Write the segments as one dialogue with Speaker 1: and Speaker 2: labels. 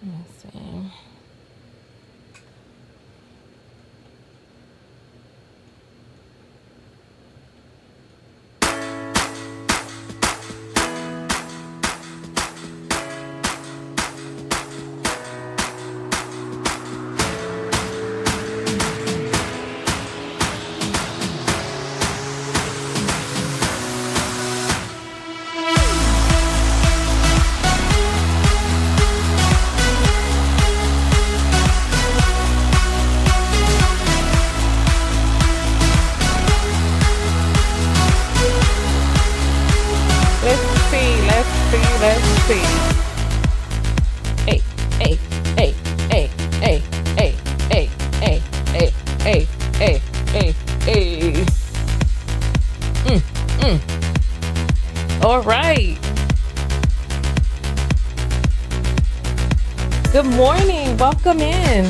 Speaker 1: Let's see. Let's see. Hey, hey, hey, hey, hey, hey, hey, hey, hey, hey, hey, hey, hey. All right. Good morning. Welcome in.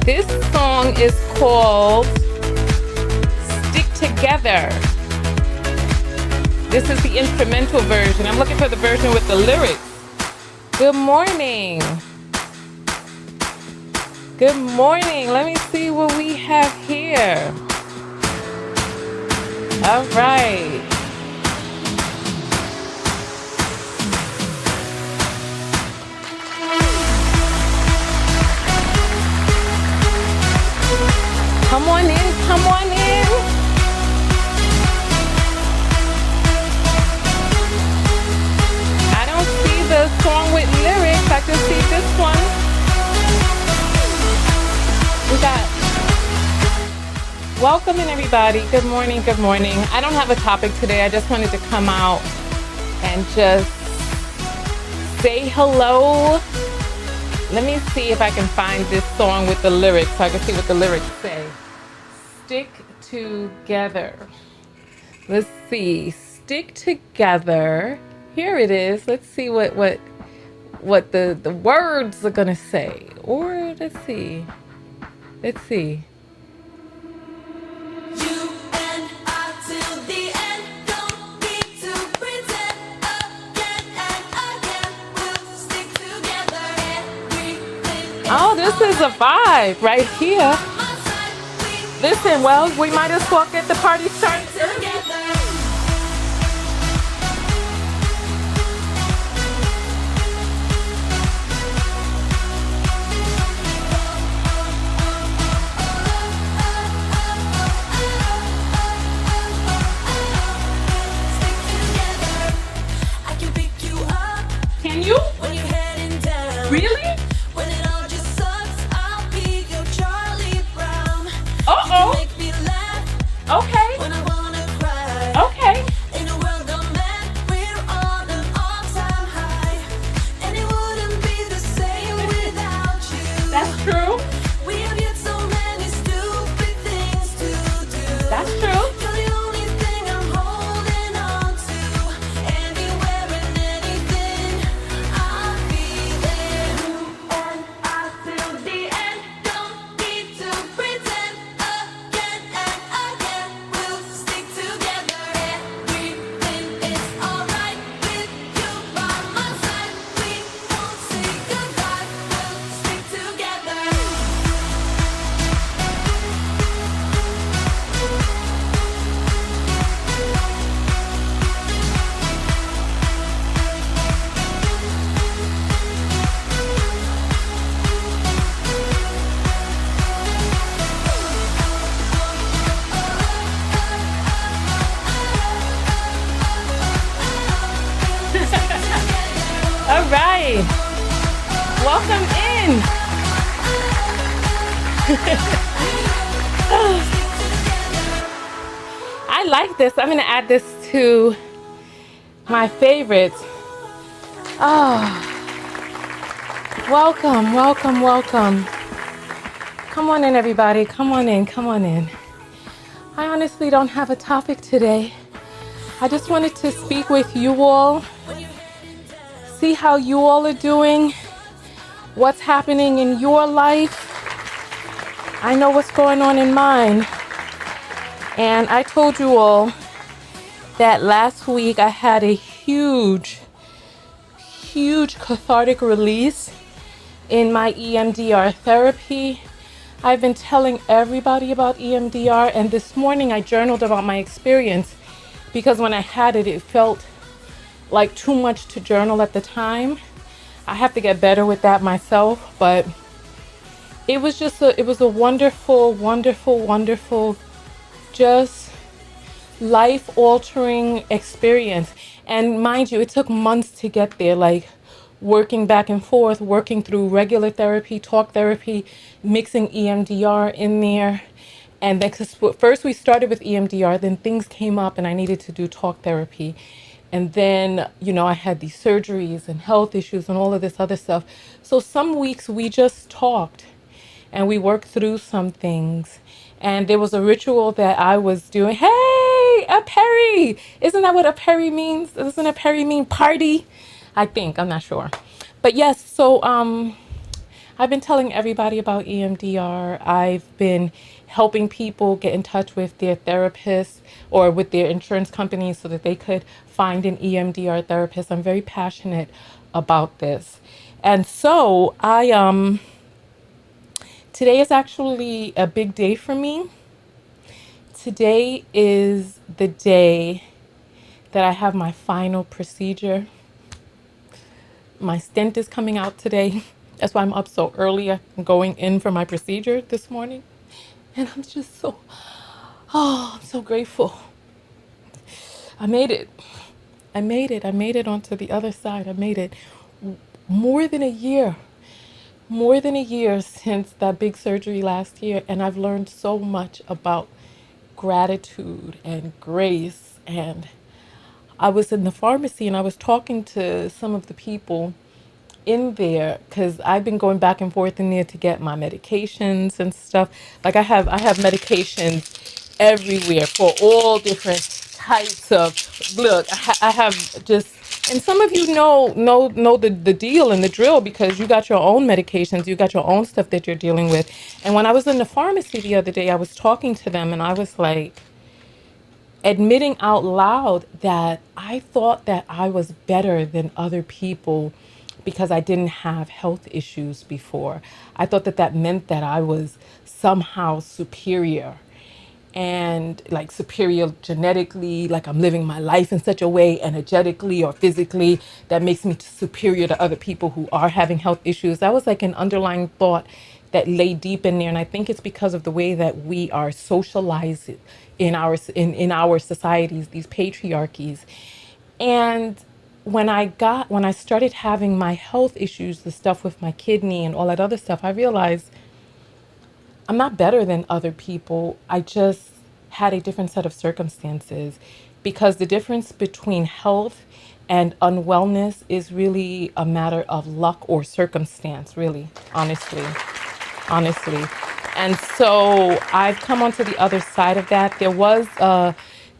Speaker 1: This song is called Together. This is the instrumental version. I'm looking for the version with the lyrics. Good morning. Good morning. Let me see what we have here. All right. Come on in. Come on in. The song with lyrics, I can see this one. We got welcome in everybody. Good morning, good morning. I don't have a topic today. I just wanted to come out and just say hello. Let me see if I can find this song with the lyrics so I can see what the lyrics say. Stick together. Let's see. Stick together. Here it is. Let's see what the words are gonna say. Or let's see. Let's see.
Speaker 2: You and I till the end. Don't need to pretend. Again and again, we'll stick together. Everything.
Speaker 1: Oh, this is a vibe right here. Listen, well, we might as well get the party started. Can you?
Speaker 2: When you're heading down.
Speaker 1: Really?
Speaker 2: When it all just sucks, I'll be your Charlie Brown.
Speaker 1: Uh-oh.
Speaker 2: You can make me laugh.
Speaker 1: Okay.
Speaker 2: When I wanna cry.
Speaker 1: Okay.
Speaker 2: In a world of men, we're on an all-time high. And it wouldn't be the same without you.
Speaker 1: That's true.
Speaker 2: We have yet so many stupid things to do.
Speaker 1: That's true.
Speaker 2: You're the only thing I'm holding on to. Anywhere and anything, I'll be there. You and I till the end. Don't need to pretend. Again and again, we'll stick together. Everything is alright with you by my side. We won't say goodbye. We'll stick together.
Speaker 1: All right. Welcome in. I like this. I'm going to add this to my favorites. Oh, welcome, welcome, welcome. Come on in, everybody. Come on in, come on in. I honestly don't have a topic today. I just wanted to speak with you all, see how you all are doing, what's happening in your life. I know what's going on in mine. And I told you all that last week I had a huge cathartic release in my EMDR therapy. I've been telling everybody about EMDR, and this morning I journaled about my experience because when I had it, it felt like too much to journal at the time. I have to get better with that myself, but it was a wonderful, just life altering experience. And mind you, it took months to get there, like working back and forth, working through regular therapy, talk therapy, mixing EMDR in there. And then, cause first we started with EMDR, then things came up and I needed to do talk therapy. And then, I had these surgeries and health issues and all of this other stuff. So some weeks we just talked and we worked through some things. And there was a ritual that I was doing. Hey, a Perry! Isn't that what a Perry means? Doesn't a Perry mean party? I think, I'm not sure. But yes, so I've been telling everybody about EMDR. I've been helping people get in touch with their therapists or with their insurance companies so that they could find an EMDR therapist. I'm very passionate about this. And so today is actually a big day for me. Today is the day that I have my final procedure. My stent is coming out today. That's why I'm up so early. I'm going in for my procedure this morning. And I'm just I'm so grateful. I made it. I made it. I made it onto the other side. I made it. More than a year. More than a year since that big surgery last year. And I've learned so much about gratitude and grace. And I was in the pharmacy and I was talking to some of the people in there because I've been going back and forth in there to get my medications and stuff. Like I have medications everywhere for all different types of look. I have just, and some of you know the deal and the drill because you got your own medications, you got your own stuff that you're dealing with. And when I was in the pharmacy the other day, I was talking to them and I was like admitting out loud that I thought that I was better than other people because I didn't have health issues before. I thought that that meant that I was somehow superior and like superior genetically, like I'm living my life in such a way energetically or physically that makes me superior to other people who are having health issues. That was like an underlying thought that lay deep in there. And I think it's because of the way that we are socialized in our societies, these patriarchies. And when I started having my health issues, the stuff with my kidney and all that other stuff, I realized I'm not better than other people. I just had a different set of circumstances because the difference between health and unwellness is really a matter of luck or circumstance, really, honestly. And so I've come onto the other side of that.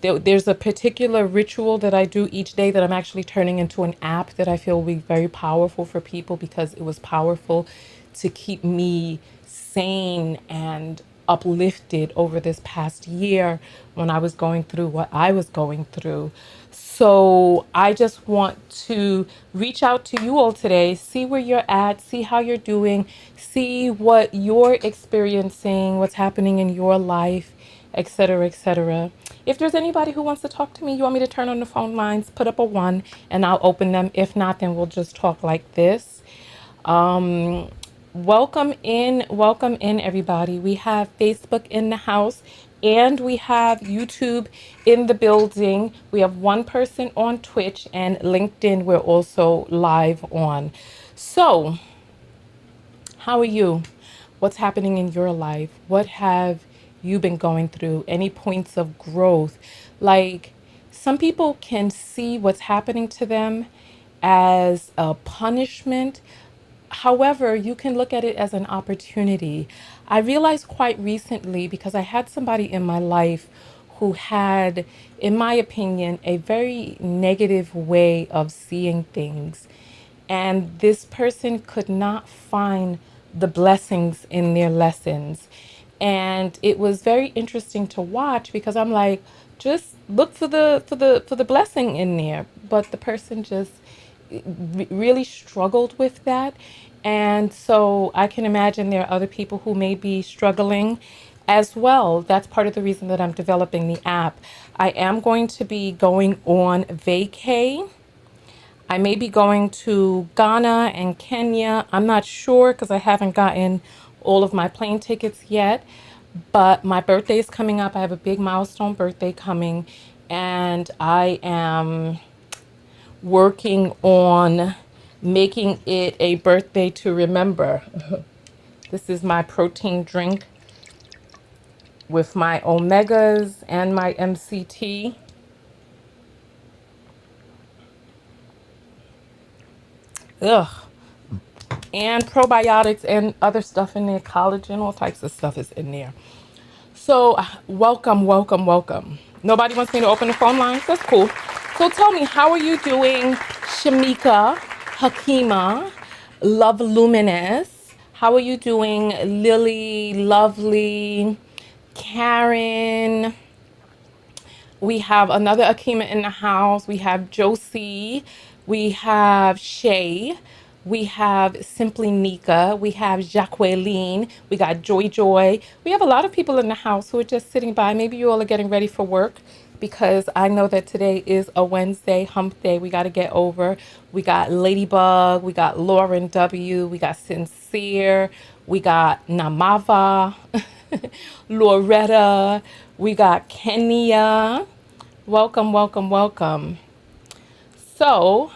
Speaker 1: There's a particular ritual that I do each day that I'm actually turning into an app that I feel will be very powerful for people because it was powerful to keep me sane and uplifted over this past year when I was going through what I was going through. So I just want to reach out to you all today, see where you're at, see how you're doing, see what you're experiencing, what's happening in your life, etc., etc. If there's anybody who wants to talk to me, you want me to turn on the phone lines, put up a 1 and I'll open them. If not, then we'll just talk like this. Welcome in everybody. We have Facebook in the house and we have YouTube in the building. We have one person on Twitch and LinkedIn we're also live on. So, how are you? What's happening in your life? What have you been going through? Any points of growth? Like some people can see what's happening to them as a punishment. However, you can look at it as an opportunity. I realized quite recently because I had somebody in my life who had, in my opinion, a very negative way of seeing things. And this person could not find the blessings in their lessons. And it was very interesting to watch because I'm like, just look for the blessing in there. But the person just really struggled with that. And so I can imagine there are other people who may be struggling as well. That's part of the reason that I'm developing the app. I am going to be going on vacay. I may be going to Ghana and Kenya. I'm not sure because I haven't gotten all of my plane tickets yet. But my birthday is coming up. I have a big milestone birthday coming, and I am working on making it a birthday to remember. This is my protein drink with my omegas and my MCT. Ugh. And probiotics and other stuff in there, collagen, all types of stuff is in there. So, welcome, welcome, welcome. Nobody wants me to open the phone lines? That's cool. So, tell me, how are you doing, Shamika, Hakima, Love Luminous? How are you doing, Lily, Lovely, Karen? We have another Akima in the house. We have Josie. We have Shay. We have Simply Nika. We have Jacqueline. We got Joy Joy. We have a lot of people in the house who are just sitting by. Maybe you all are getting ready for work because I know that today is a Wednesday hump day. We got to get over. We got Ladybug. We got Lauren W. We got Sincere. We got Namava. Loretta. We got Kenya. Welcome, welcome, welcome. So,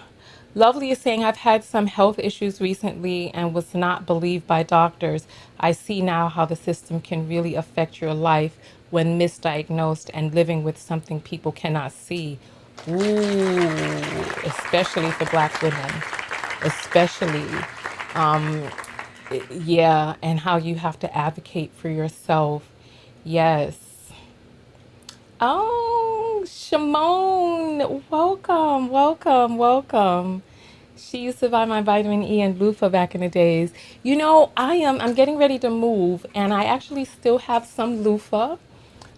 Speaker 1: Lovely is saying, I've had some health issues recently and was not believed by doctors. I see now how the system can really affect your life when misdiagnosed and living with something people cannot see. Ooh, especially for Black women. Especially. Yeah, and how you have to advocate for yourself. Yes. Oh, Shimon, welcome, welcome, welcome. She used to buy my vitamin E and loofah back in the days. You know, I'm getting ready to move and I actually still have some loofah.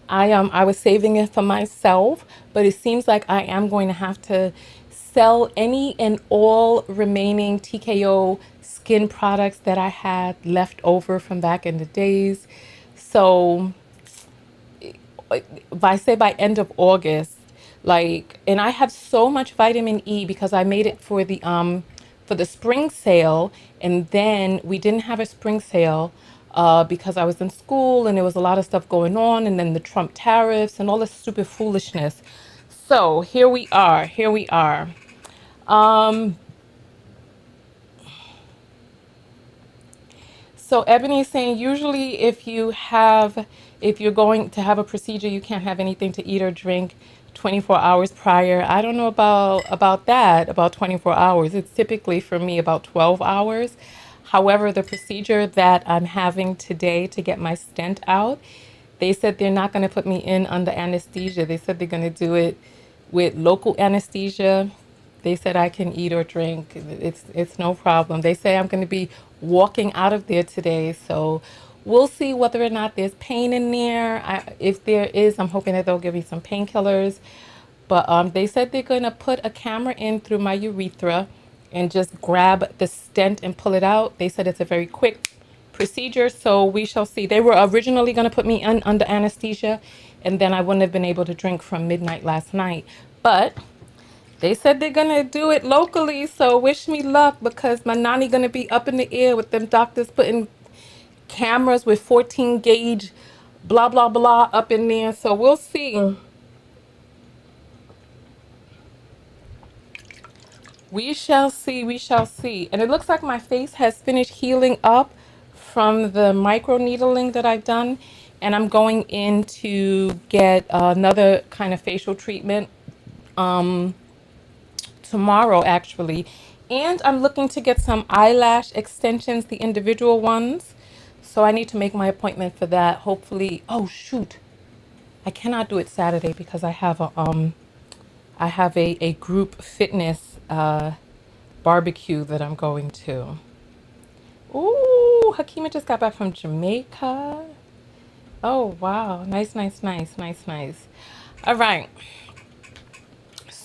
Speaker 1: I was saving it for myself, but it seems like I am going to have to sell any and all remaining TKO skin products that I had left over from back in the days. So I say by end of August, like, and I have so much vitamin E because I made it for the spring sale, and then we didn't have a spring sale because I was in school and there was a lot of stuff going on, and then the Trump tariffs and all this stupid foolishness. So here we are. Here we are. Um, So Ebony is saying usually if you're going to have a procedure, you can't have anything to eat or drink 24 hours prior. I don't know about that, about 24 hours. It's typically for me about 12 hours. However, the procedure that I'm having today to get my stent out, they said they're not going to put me in under anesthesia. They said they're going to do it with local anesthesia. They said I can eat or drink. It's no problem. They say I'm going to be walking out of there today, so we'll see whether or not there's pain in there. If there is, I'm hoping that they'll give me some painkillers. But they said they're going to put a camera in through my urethra and just grab the stent and pull it out. They said it's a very quick procedure, so we shall see. They were originally going to put me in under anesthesia, and then I wouldn't have been able to drink from midnight last night. But they said they're gonna do it locally, so wish me luck because my nanny gonna be up in the air with them doctors putting cameras with 14 gauge blah blah blah up in there. So we'll see. We shall see, we shall see. And it looks like my face has finished healing up from the micro needling that I've done. And I'm going in to get another kind of facial treatment tomorrow actually, and I'm looking to get some eyelash extensions, the individual ones, so I need to make my appointment for that hopefully. Oh shoot, I cannot do it Saturday because I have a group fitness barbecue that I'm going to. Ooh, Hakima just got back from Jamaica. Oh wow, nice, nice, nice, nice, nice. All right,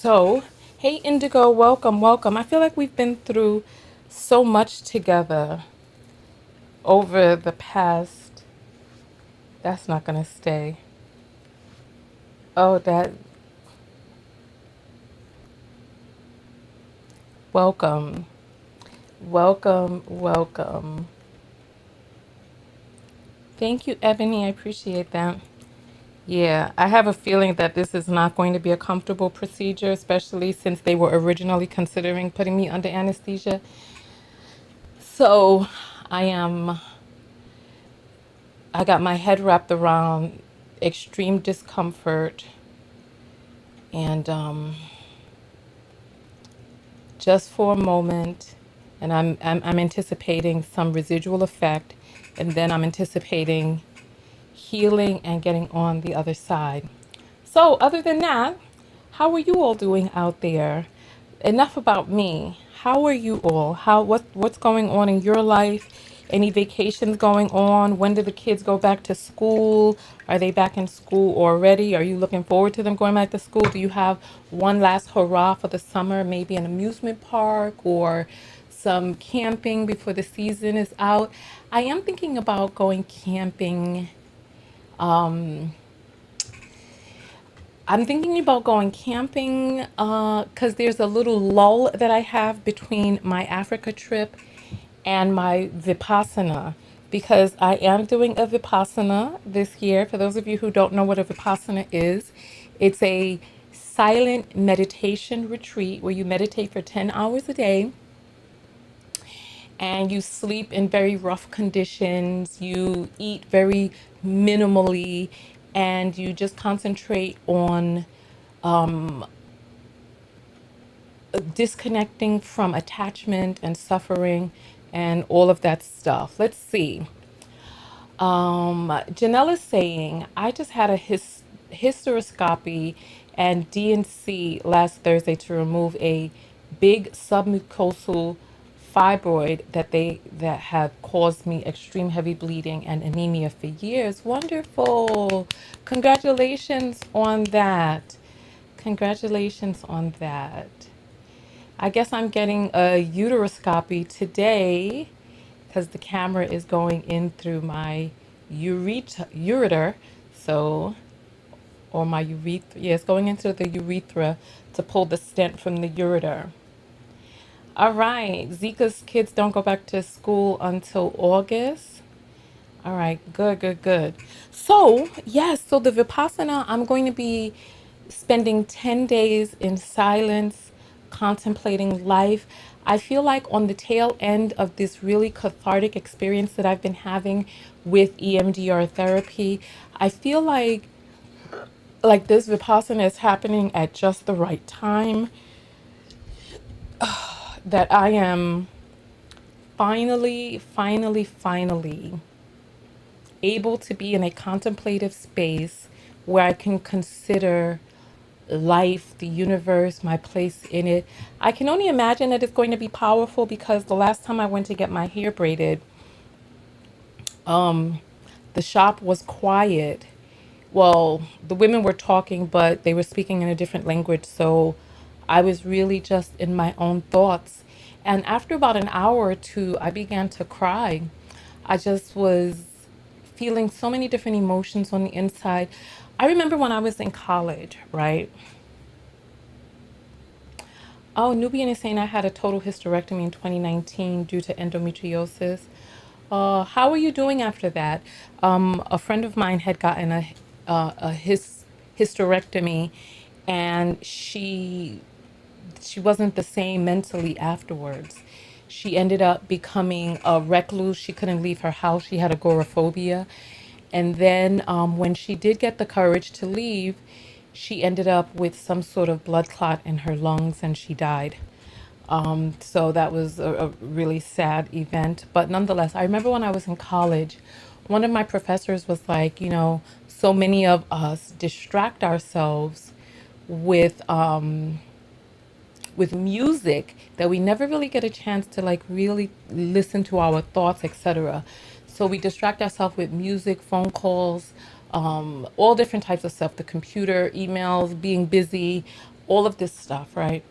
Speaker 1: So, hey Indigo, welcome, welcome. I feel like we've been through so much together over the past. That's not gonna stay. Oh, that. Welcome, welcome, welcome. Thank you, Ebony. I appreciate that. Yeah, I have a feeling that this is not going to be a comfortable procedure, especially since they were originally considering putting me under anesthesia. So I am, I got my head wrapped around extreme discomfort and just for a moment, and I'm anticipating some residual effect, and then I'm anticipating healing and getting on the other side. So, other than that, how are you all doing out there? Enough about me. How are you all? What's going on in your life? Any vacations going on? When do the kids go back to school? Are they back in school already? Are you looking forward to them going back to school? Do you have one last hurrah for the summer, maybe an amusement park or some camping before the season is out? I am thinking about going camping. I'm thinking about going camping because there's a little lull that I have between my Africa trip and my Vipassana because I am doing a Vipassana this year. For those of you who don't know what a Vipassana is, it's a silent meditation retreat where you meditate for 10 hours a day and you sleep in very rough conditions, you eat very minimally, and you just concentrate on disconnecting from attachment and suffering and all of that stuff. Let's see. Janelle is saying, I just had a hysteroscopy and DNC last Thursday to remove a big submucosal fibroid that had caused me extreme heavy bleeding and anemia for years. Wonderful. Congratulations on that. Congratulations on that. I guess I'm getting a uteroscopy today because the camera is going in through my ureter. So, or my urethra. Yeah, it's going into the urethra to pull the stent from the ureter. All right. Zika's kids don't go back to school until August. All right, good, good, good. So, yes, so the Vipassana, I'm going to be spending 10 days in silence, contemplating life. I feel like on the tail end of this really cathartic experience that I've been having with EMDR therapy, I feel like this Vipassana is happening at just the right time, that I am finally able to be in a contemplative space where I can consider life, the universe, my place in it. I can only imagine that it's going to be powerful because the last time I went to get my hair braided, the shop was quiet. Well, the women were talking, but they were speaking in a different language. So I was really just in my own thoughts. And after about an hour or two, I began to cry. I just was feeling so many different emotions on the inside. I remember when I was in college, right? Oh, Nubian is saying I had a total hysterectomy in 2019 due to endometriosis. How are you doing after that? A friend of mine had gotten a hysterectomy, and she wasn't the same mentally afterwards. She ended up becoming a recluse. She couldn't leave her house. She had agoraphobia. And then when she did get the courage to leave, she ended up with some sort of blood clot in her lungs and she died. So that was a really sad event. But nonetheless, I remember when I was in college, one of my professors was like, so many of us distract ourselves with music that we never really get a chance to like really listen to our thoughts, etc. So we distract ourselves with music, phone calls, all different types of stuff, the computer, emails, being busy, all of this stuff, right?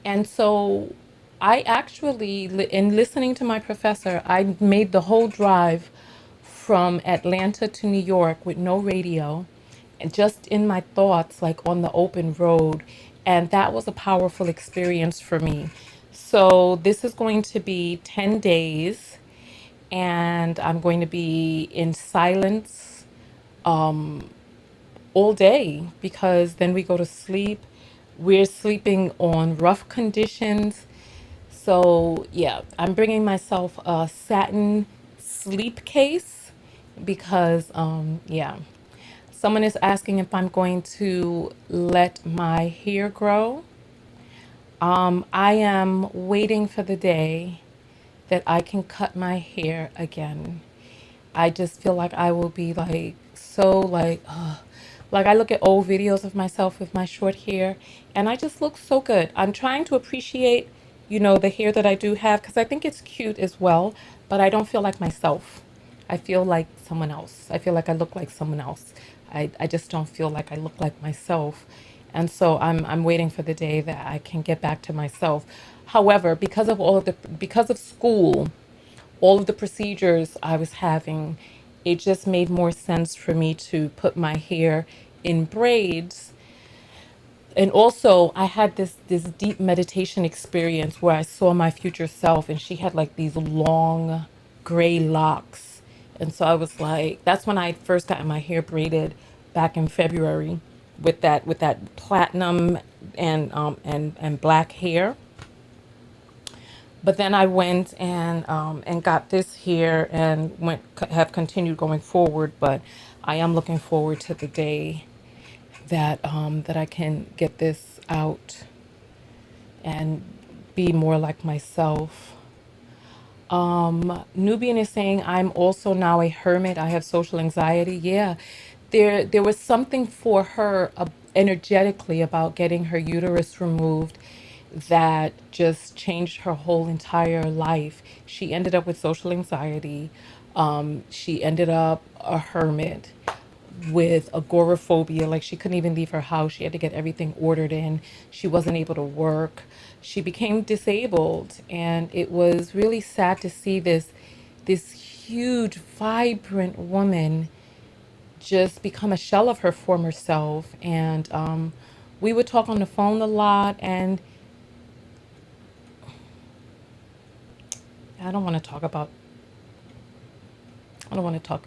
Speaker 1: And so I actually, in listening to my professor, I made the whole drive from Atlanta to New York with no radio and just in my thoughts, like on the open road. And that was a powerful experience for me. So this is going to be 10 days, and I'm going to be in silence all day because then we go to sleep. We're sleeping on rough conditions. So, yeah, I'm bringing myself a satin sleep case because, yeah, someone is asking if I'm going to let my hair grow. I am waiting for the day that I can cut my hair again. I just feel like I will be like so like I look at old videos of myself with my short hair and I just look so good. I'm trying to appreciate, the hair that I do have because I think it's cute as well, but I don't feel like myself. I feel like someone else. I feel like I look like someone else. I just don't feel like I look like myself. And so I'm waiting for the day that I can get back to myself. However, because of school, all of the procedures I was having, it just made more sense for me to put my hair in braids. And also, I had this deep meditation experience where I saw my future self, and she had like these long gray locks. And so I was like, that's when I first got my hair braided back in February with that platinum and black hair. But then I went and got this here and have continued going forward. But I am looking forward to the day that I can get this out and be more like myself. Nubian is saying I'm also now a hermit. I have social anxiety. Yeah, there was something for her energetically about getting her uterus removed that just changed her whole entire life. She ended up with social anxiety. She ended up a hermit with agoraphobia. Like she couldn't even leave her house. She had to get everything ordered in. She wasn't able to work. She became disabled, and it was really sad to see this huge, vibrant woman just become a shell of her former self. And we would talk on the phone a lot, and I don't want to talk about. I don't want to talk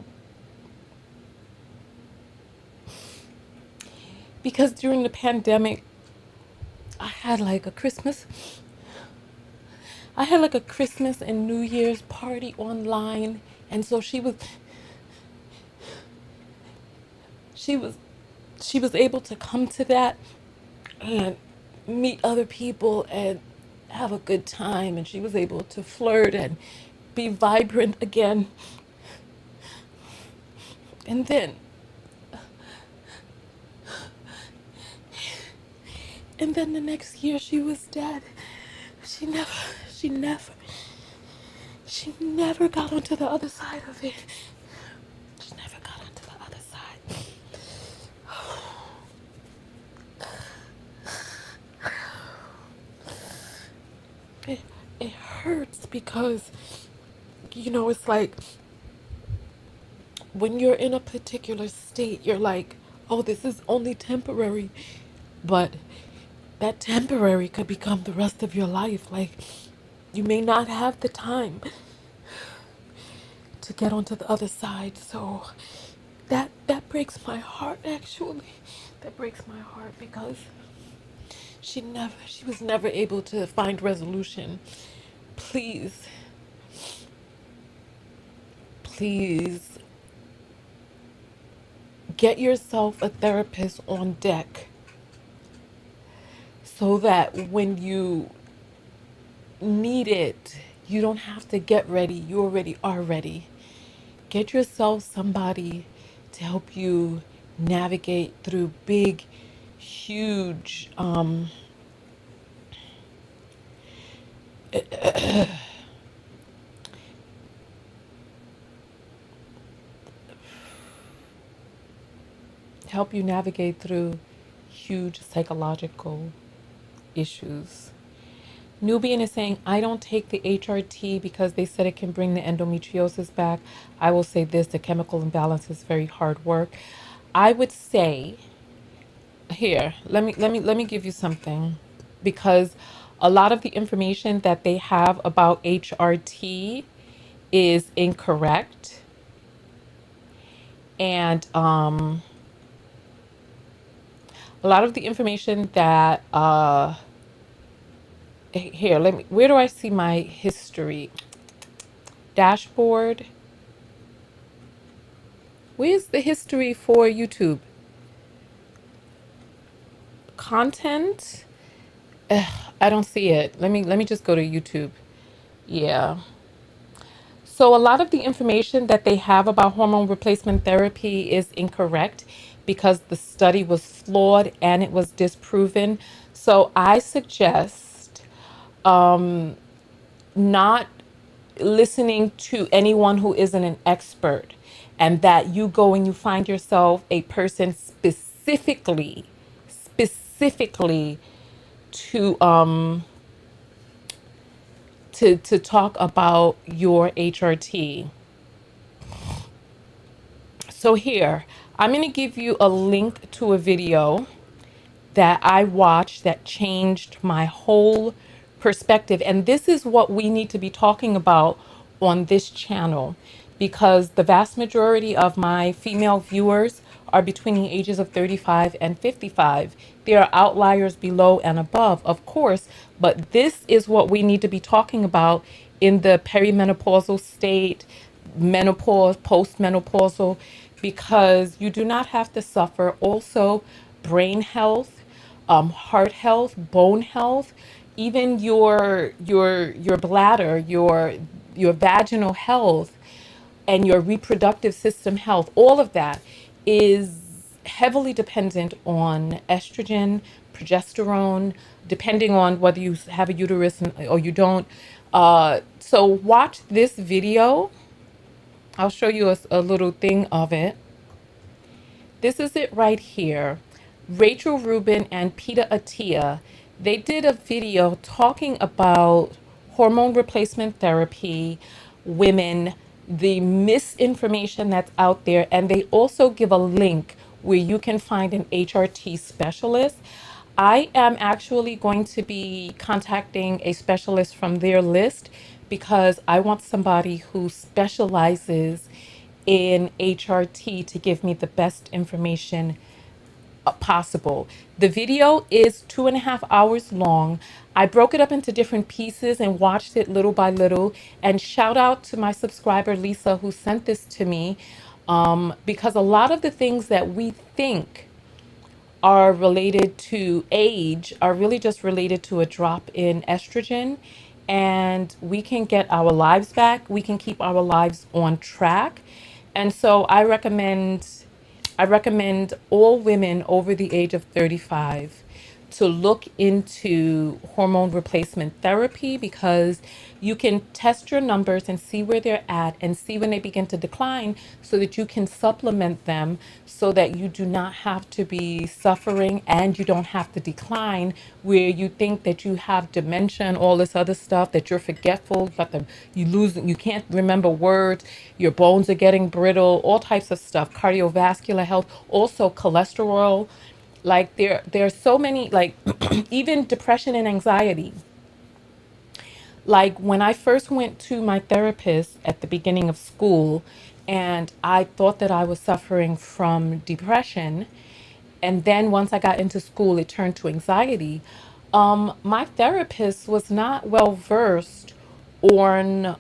Speaker 1: because during the pandemic, I had like a Christmas. I had like a Christmas and New Year's party online, and so she was she was able to come to that and meet other people and have a good time, and she was able to flirt and be vibrant again. And then the next year she was dead. She never she never she never got onto the other side of it. She never got onto the other side. it, it hurts because it's like when you're in a particular state, you're like, oh, this is only temporary, but that temporary could become the rest of your life. Like you may not have the time to get onto the other side. So that breaks my heart, actually. That breaks my heart because she was never able to find resolution. Please, please get yourself a therapist on deck so that when you need it, you don't have to get ready. You already are ready. Get yourself somebody to help you navigate through big, huge, help you navigate through huge psychological issues. Nubian is saying, I don't take the HRT because they said it can bring the endometriosis back. I will say this, the chemical imbalance is very hard work. I would say, here, let me give you something, because a lot of the information that they have about HRT is incorrect. And a lot of the information that here, let me, where do I see my history dashboard? Where's the history for YouTube? Content? I don't see it. Let me just go to YouTube. Yeah. So a lot of the information that they have about hormone replacement therapy is incorrect because the study was flawed and it was disproven. So I suggest not listening to anyone who isn't an expert, and that you go and you find yourself a person specifically to to talk about your HRT. So here, I'm going to give you a link to a video that I watched that changed my whole perspective. And this is what we need to be talking about on this channel, because the vast majority of my female viewers are between the ages of 35 and 55. There are outliers below and above, of course, but this is what we need to be talking about in the perimenopausal state, menopause, postmenopausal, because you do not have to suffer. Also, brain health, heart health, bone health, even your bladder, your vaginal health, and your reproductive system health. All of that is heavily dependent on estrogen, progesterone, depending on whether you have a uterus or you don't. So watch this video. I'll show you a little thing of it. This is it right here. Rachel Rubin and Peter Attia, they did a video talking about hormone replacement therapy, women, the misinformation that's out there, and they also give a link where you can find an HRT specialist. I am actually going to be contacting a specialist from their list because I want somebody who specializes in HRT to give me the best information possible. The video is 2.5 hours long. I broke it up into different pieces and watched it little by little. And shout out to my subscriber Lisa who sent this to me, because a lot of the things that we think are related to age are really just related to a drop in estrogen, and we can get our lives back. We can keep our lives on track. And so I recommend all women over the age of 35 to look into hormone replacement therapy, because you can test your numbers and see where they're at and see when they begin to decline, so that you can supplement them, so that you do not have to be suffering and you don't have to decline where you think that you have dementia and all this other stuff, that you're forgetful, you can't remember words, your bones are getting brittle, all types of stuff, cardiovascular health, also cholesterol. Like there are so many, like even depression and anxiety. Like when I first went to my therapist at the beginning of school, and I thought that I was suffering from depression, and then once I got into school, it turned to anxiety. My therapist was not well versed on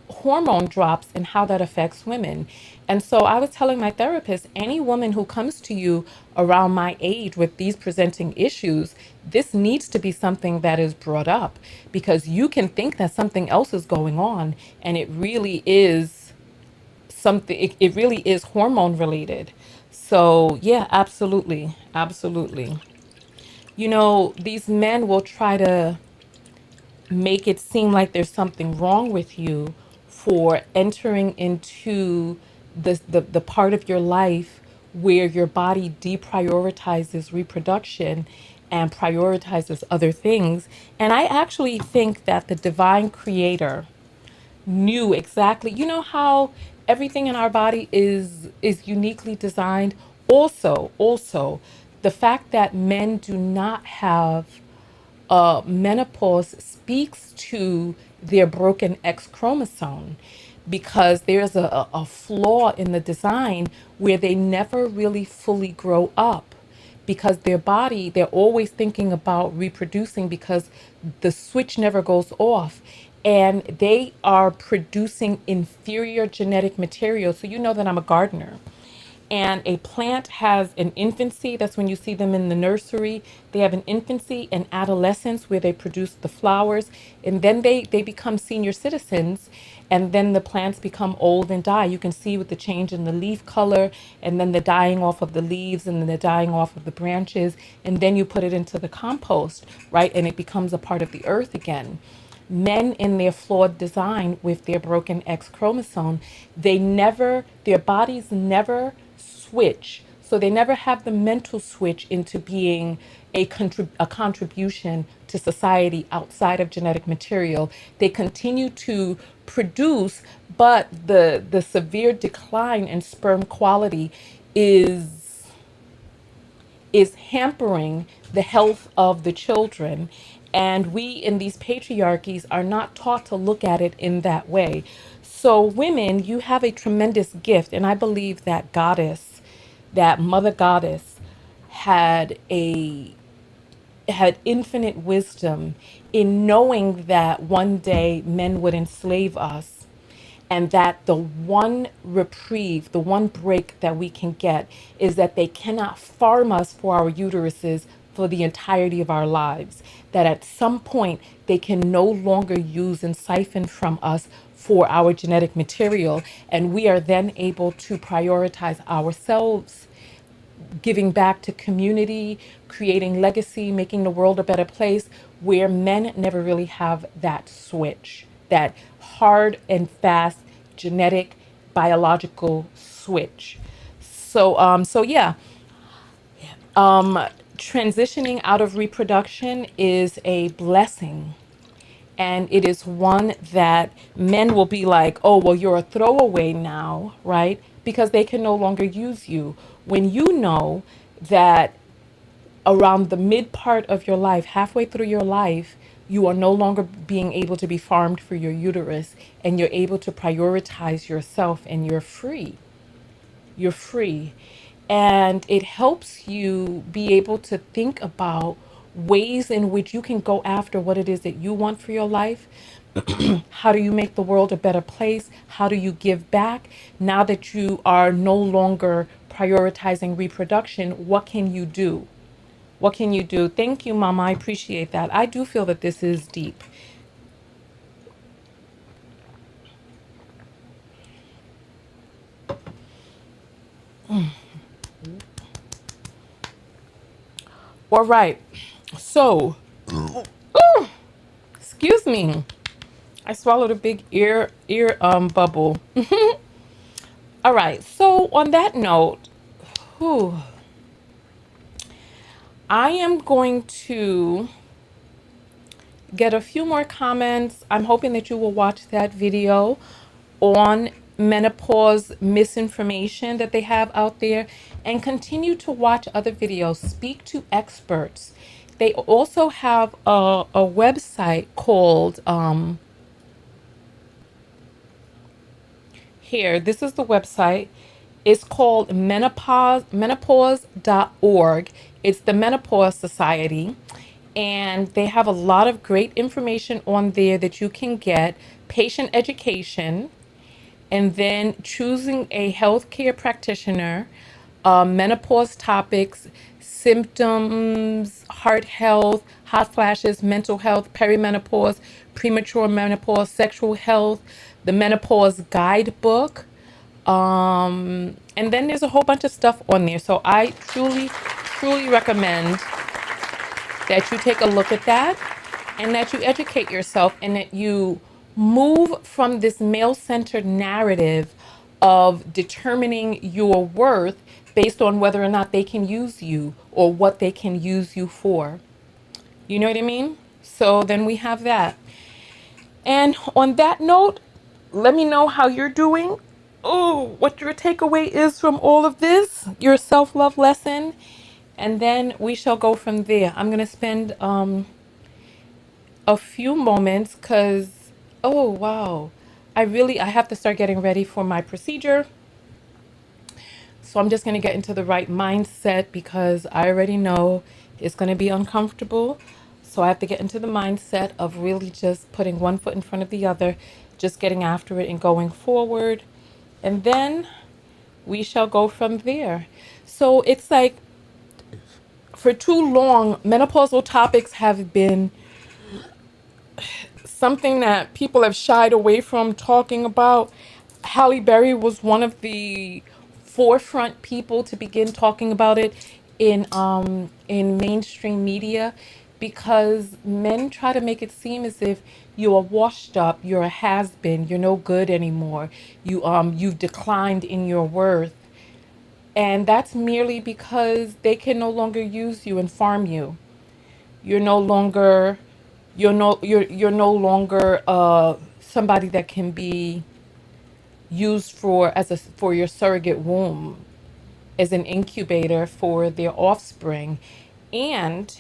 Speaker 1: hormone drops and how that affects women. And so I was telling my therapist, any woman who comes to you around my age with these presenting issues, this needs to be something that is brought up, because you can think that something else is going on, and it really is something, it really is hormone related. So yeah, absolutely, absolutely. You know, these men will try to make it seem like there's something wrong with you for entering into the part of your life where your body deprioritizes reproduction, and prioritizes other things. And I actually think that the divine creator knew exactly, you know how everything in our body is uniquely designed. Also the fact that men do not have menopause speaks to their broken X chromosome, because there's a flaw in the design where they never really fully grow up, because their body, they're always thinking about reproducing because the switch never goes off, and they are producing inferior genetic material. So you know that I'm a gardener, and a plant has an infancy. That's when you see them in the nursery. They have an infancy and adolescence where they produce the flowers, and then they become senior citizens, and then the plants become old and die. You can see with the change in the leaf color, and then the dying off of the leaves, and then the dying off of the branches, and then you put it into the compost, right? And it becomes a part of the earth again. Men, in their flawed design with their broken X chromosome, their bodies never switch. So they never have the mental switch into being a contribution to society outside of genetic material. They continue to produce, but the severe decline in sperm quality is hampering the health of the children. And we in these patriarchies are not taught to look at it in that way. So, women, you have a tremendous gift. And I believe that goddess, that mother goddess, had a had infinite wisdom in knowing that one day men would enslave us, and that the one reprieve, the one break that we can get is that they cannot farm us for our uteruses for the entirety of our lives. That at some point they can no longer use and siphon from us for our genetic material, and we are then able to prioritize ourselves, giving back to community, creating legacy, making the world a better place, where men never really have that switch, that hard and fast genetic biological switch. So yeah, transitioning out of reproduction is a blessing. And it is one that men will be like, oh, well, you're a throwaway now, right? Because they can no longer use you. When you know that around the mid part of your life, halfway through your life, you are no longer being able to be farmed for your uterus, and you're able to prioritize yourself, and you're free. You're free. And it helps you be able to think about ways in which you can go after what it is that you want for your life. How do you make the world a better place? How do you give back? Now that you are no longer prioritizing reproduction, what can you do? What can you do? Thank you, Mama. I appreciate that. I do feel that this is deep. All right. So, excuse me. I swallowed a big ear bubble. All right. So on that note, whew, I am going to get a few more comments. I'm hoping that you will watch that video on menopause misinformation that they have out there, and continue to watch other videos. Speak to experts. They also have a website called here. This is the website. It's called menopause.org. It's the Menopause Society. And they have a lot of great information on there that you can get, patient education, and then choosing a healthcare practitioner, menopause topics, symptoms, heart health, hot flashes, mental health, perimenopause, premature menopause, sexual health, the menopause guidebook. And then there's a whole bunch of stuff on there. So I truly recommend that you take a look at that, and that you educate yourself, and that you move from this male-centered narrative of determining your worth based on whether or not they can use you or what they can use you for. You know what I mean? So then we have that. And on that note, let me know how you're doing. Oh, what your takeaway is from all of this, your self love lesson. And then we shall go from there. I'm going to spend a few moments because, oh, wow. I have to start getting ready for my procedure. So I'm just going to get into the right mindset because I already know it's going to be uncomfortable. So I have to get into the mindset of really just putting one foot in front of the other, just getting after it and going forward. And then we shall go from there. So it's like for too long, menopausal topics have been something that people have shied away from talking about. Halle Berry was one of the forefront people to begin talking about it in mainstream media because men try to make it seem as if you are washed up, you're a has-been, you're no good anymore. You've declined in your worth. And that's merely because they can no longer use you and farm you. You're no longer you're no longer somebody that can be used for your surrogate womb as an incubator for their offspring. And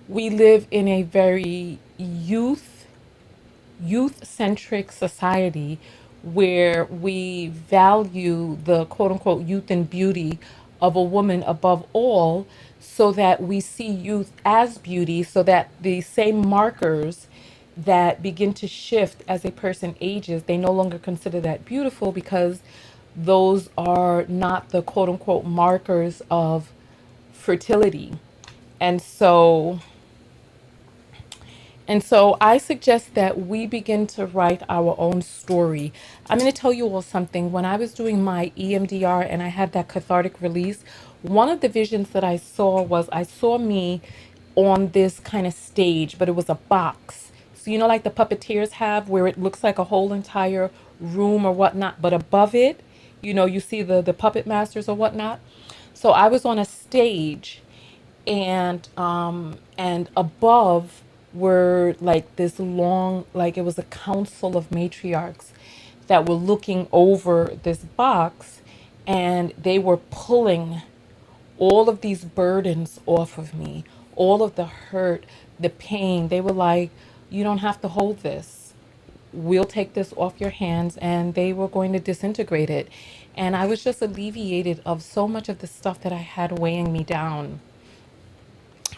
Speaker 1: we live in a very youth-centric society where we value the quote unquote youth and beauty of a woman above all, so that we see youth as beauty, so that the same markers that begin to shift as a person ages, they no longer consider that beautiful because those are not the quote unquote markers of fertility. And so I suggest that we begin to write our own story. I'm going to tell you all something. When I was doing my EMDR and I had that cathartic release, one of the visions that I saw me on this kind of stage, but it was a box. So, you know, like the puppeteers have where it looks like a whole entire room or whatnot, but above it, you know, you see the puppet masters or whatnot. So I was on a stage, and above were like this long, like it was a council of matriarchs that were looking over this box, and they were pulling all of these burdens off of me, all of the hurt, the pain. They were like, you don't have to hold this, we'll take this off your hands. And they were going to disintegrate it. And I was just alleviated of so much of the stuff that I had weighing me down.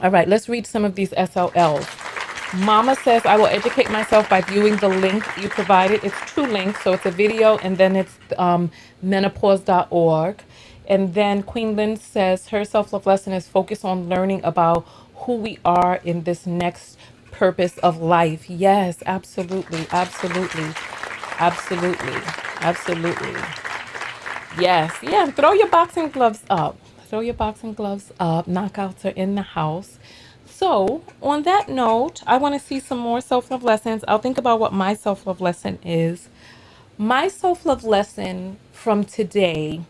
Speaker 1: All right, let's read some of these SLLs. Mama says, I will educate myself by viewing the link you provided. It's two links, so it's a video and then it's menopause.org. And then Queen Lynn says her self-love lesson is focused on learning about who we are in this next purpose of life. Yes, absolutely, absolutely, absolutely, absolutely. Yes, yeah, throw your boxing gloves up. Throw your boxing gloves up. Knockouts are in the house. So, on that note, I want to see some more self love lessons. I'll think about what my self love lesson is. My self love lesson from today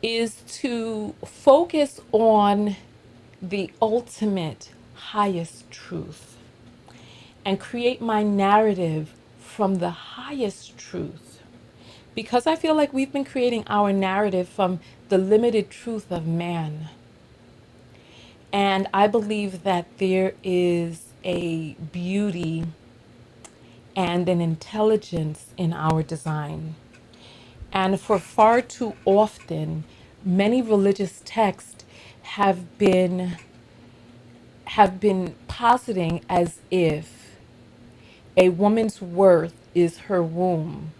Speaker 1: is to focus on the ultimate highest truth and create my narrative from the highest truth. Because I feel like we've been creating our narrative from the limited truth of man. And I believe that there is a beauty and an intelligence in our design. And for far too often, many religious texts have been positing as if a woman's worth is her womb,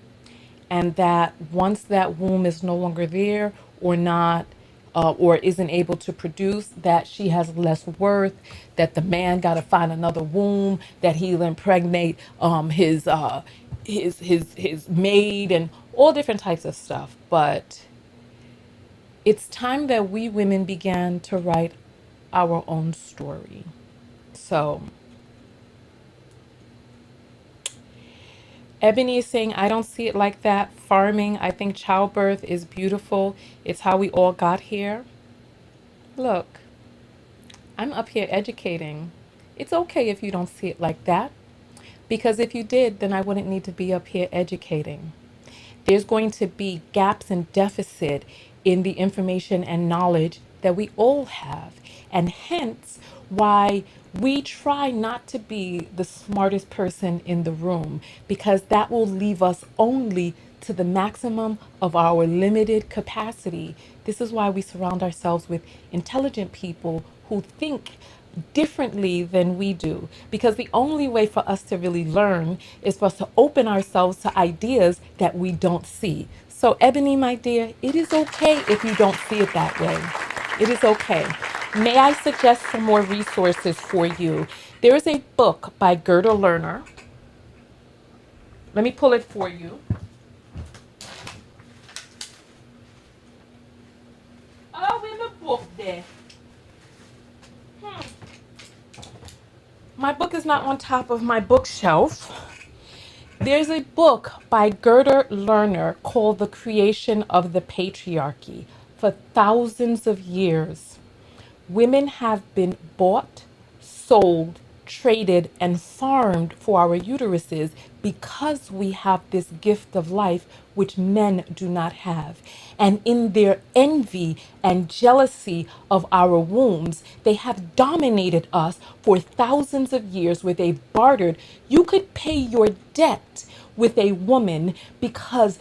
Speaker 1: and that once that womb is no longer there or not, or isn't able to produce, that she has less worth, that the man got to find another womb, that he'll impregnate his maid and all different types of stuff. But it's time that we women began to write our own story. So Ebony is saying, I don't see it like that. Farming, I think childbirth is beautiful. It's how we all got here. Look, I'm up here educating. It's okay if you don't see it like that, because if you did, then I wouldn't need to be up here educating. There's going to be gaps and deficit in the information and knowledge that we all have. And hence why we try not to be the smartest person in the room, because that will leave us only to the maximum of our limited capacity. This is why we surround ourselves with intelligent people who think differently than we do, because the only way for us to really learn is for us to open ourselves to ideas that we don't see. So Ebony, my dear, it is okay if you don't see it that way. It is okay. May I suggest some more resources for you? There is a book by Gerda Lerner. Let me pull it for you. Oh, in the book there. My book is not on top of my bookshelf. There's a book by Gerda Lerner called The Creation of the Patriarchy. For thousands of years, women have been bought, sold, traded, and farmed for our uteruses because we have this gift of life which men do not have. And in their envy and jealousy of our wombs, they have dominated us for thousands of years where they've bartered. You could pay your debt with a woman because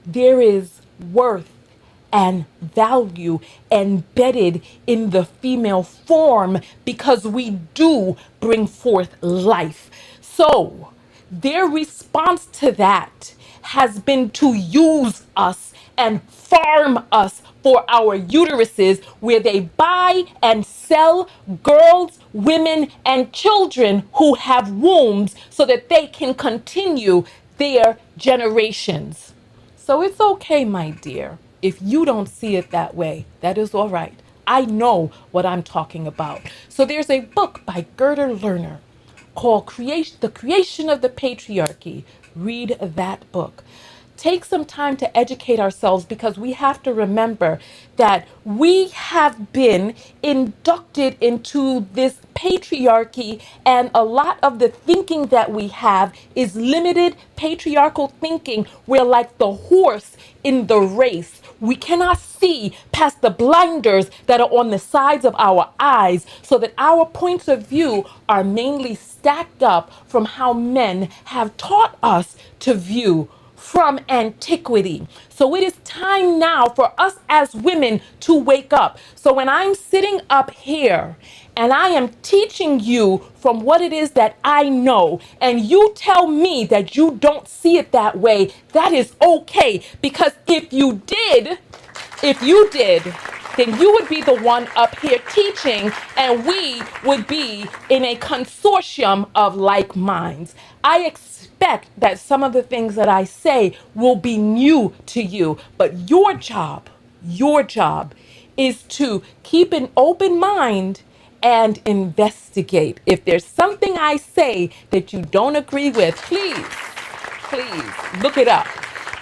Speaker 1: there is worth and value embedded in the female form because we do bring forth life. So their response to that has been to use us and farm us for our uteruses, where they buy and sell girls, women, and children who have wombs so that they can continue their generations. So it's okay, my dear, if you don't see it that way. That is all right. I know what I'm talking about. So there's a book by Gerda Lerner called The Creation of the Patriarchy. Read that book. Take some time to educate ourselves, because we have to remember that we have been inducted into this patriarchy, and a lot of the thinking that we have is limited patriarchal thinking. We're like the horse in the race. We cannot see past the blinders that are on the sides of our eyes, so that our points of view are mainly stacked up from how men have taught us to view from antiquity. So it is time now for us as women to wake up. So when I'm sitting up here and I am teaching you from what it is that I know, and you tell me that you don't see it that way, that is okay. Because if you did, then you would be the one up here teaching, and we would be in a consortium of like minds. I expect that some of the things that I say will be new to you, but your job is to keep an open mind and investigate. If there's something I say that you don't agree with, please look it up.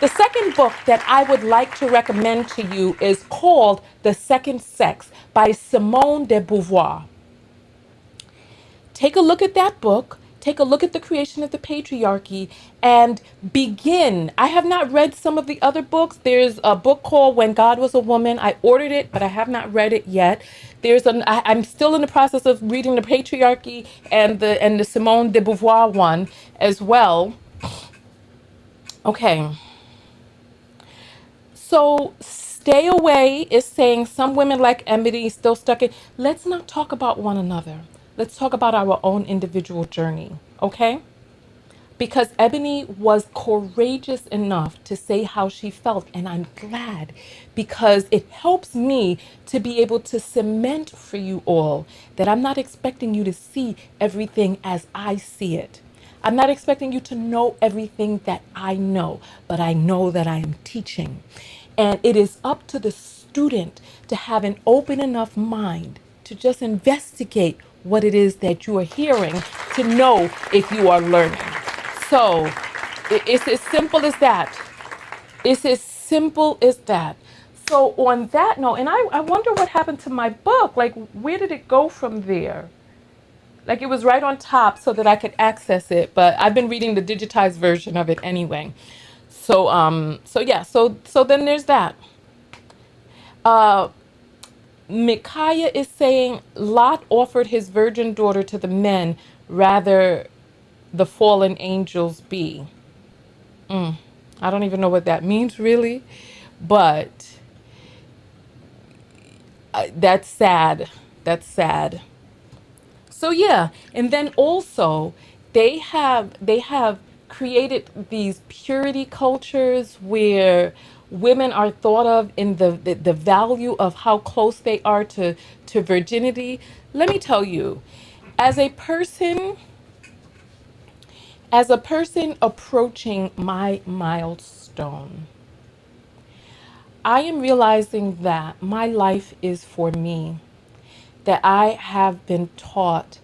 Speaker 1: The second book that I would like to recommend to you is called The Second Sex by Simone de Beauvoir. Take a look at that book. Take a look at The Creation of the Patriarchy and begin. I have not read some of the other books. There's a book called When God Was a Woman. I ordered it, but I have not read it yet. I'm still in the process of reading The Patriarchy and the Simone de Beauvoir one as well. Okay. So stay away is saying some women like Emily still stuck in. Let's not talk about one another. Let's talk about our own individual journey, okay? Because Ebony was courageous enough to say how she felt, and I'm glad, because it helps me to be able to cement for you all that I'm not expecting you to see everything as I see it. I'm not expecting you to know everything that I know, but I know that I am teaching. And it is up to the student to have an open enough mind to just investigate what it is that you are hearing to know if you are learning. So it's as simple as that. It's as simple as that. So on that note, and I wonder what happened to my book. Like, where did it go from there? Like, it was right on top so that I could access it, but I've been reading the digitized version of it anyway. So yeah, so then there's that. Uh Micaiah is saying Lot offered his virgin daughter to the men, rather the fallen angels be. I don't even know what that means really, but that's sad. That's sad. So yeah, and then also they have created these purity cultures where women are thought of in the value of how close they are to virginity. Let me tell you, as a person as a person approaching my milestone, I am realizing that my life is for me, that I have been taught